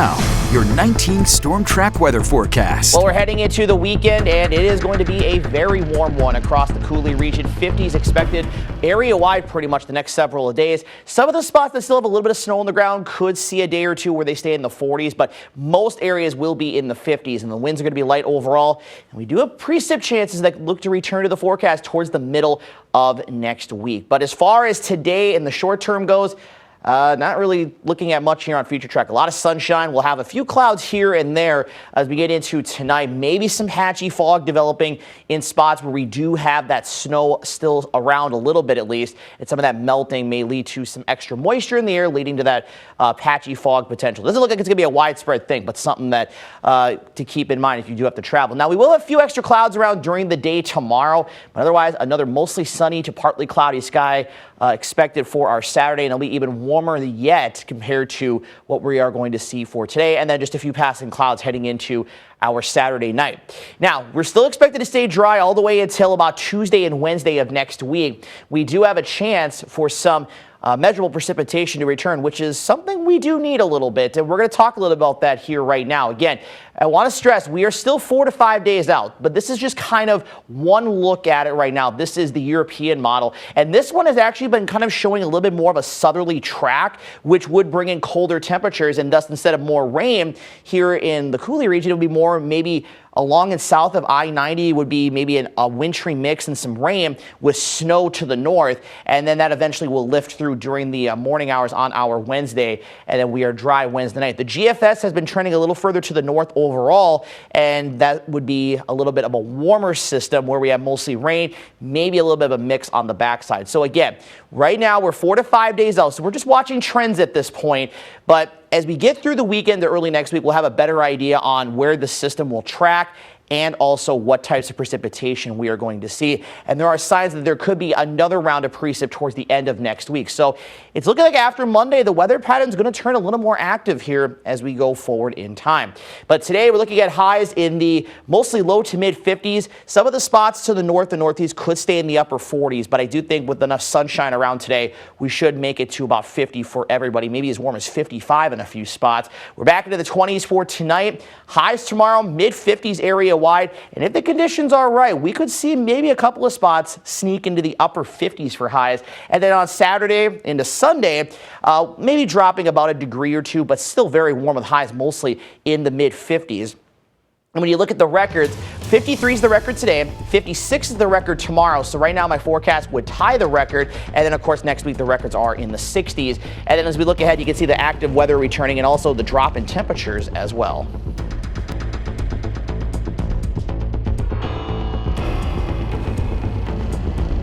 now, your 19 Storm Track weather forecast. Well, we're heading into the weekend, and it is going to be a very warm one across the Coulee region. 50s expected area-wide pretty much the next several days. Some of the spots that still have a little bit of snow on the ground could see a day or two where they stay in the 40s, but most areas will be in the 50s, and the winds are going to be light overall. And we do have precip chances that look to return to the forecast towards the middle of next week. But as far as today in the short term goes, not really looking at much here on Future Track. A lot of sunshine. We'll have a few clouds here and there as we get into tonight. Maybe some patchy fog developing in spots where we do have that snow still around a little bit at least. And some of that melting may lead to some extra moisture in the air, leading to that patchy fog potential. Doesn't look like it's going to be a widespread thing, but something that to keep in mind if you do have to travel. Now, we will have a few extra clouds around during the day tomorrow, but otherwise another mostly sunny to partly cloudy sky expected for our Saturday, and it'll be even warmer yet compared to what we are going to see for today, and then just a few passing clouds heading into our Saturday night. Now, we're still expected to stay dry all the way until about Tuesday and Wednesday of next week. We do have a chance for some measurable precipitation to return, which is something we do need a little bit, and we're going to talk a little about that here right now. Again, I want to stress we are still 4 to 5 days out, but this is just kind of one look at it right now. This is the European model, and this one has actually been kind of showing a little bit more of a southerly track, which would bring in colder temperatures, and thus instead of more rain here in the Coulee region, it would be more maybe along and south of I-90 would be maybe a wintry mix and some rain with snow to the north, and then that eventually will lift through during the morning hours on our Wednesday, and then we are dry Wednesday night. The GFS has been trending a little further to the north overall, and that would be a little bit of a warmer system where we have mostly rain, maybe a little bit of a mix on the backside. So again, right now we're 4 to 5 days out, so we're just watching trends at this point, but as we get through the weekend or early next week, we'll have a better idea on where the system will track and also what types of precipitation we are going to see. And there are signs that there could be another round of precip towards the end of next week. So it's looking like after Monday, the weather pattern is going to turn a little more active here as we go forward in time. But today we're looking at highs in the mostly low to mid 50s. Some of the spots to the north and northeast could stay in the upper 40s, but I do think with enough sunshine around today, we should make it to about 50 for everybody, maybe as warm as 55 in a few spots. We're back into the 20s for tonight. Highs tomorrow, mid 50s area wide, and if the conditions are right, we could see maybe a couple of spots sneak into the upper 50s for highs, and then on Saturday into Sunday, maybe dropping about a degree or two, but still very warm with highs mostly in the mid 50s. And when you look at the records, 53 is the record today, 56 is the record tomorrow. So right now my forecast would tie the record. And then of course next week the records are in the 60s. And then as we look ahead, you can see the active weather returning and also the drop in temperatures as well.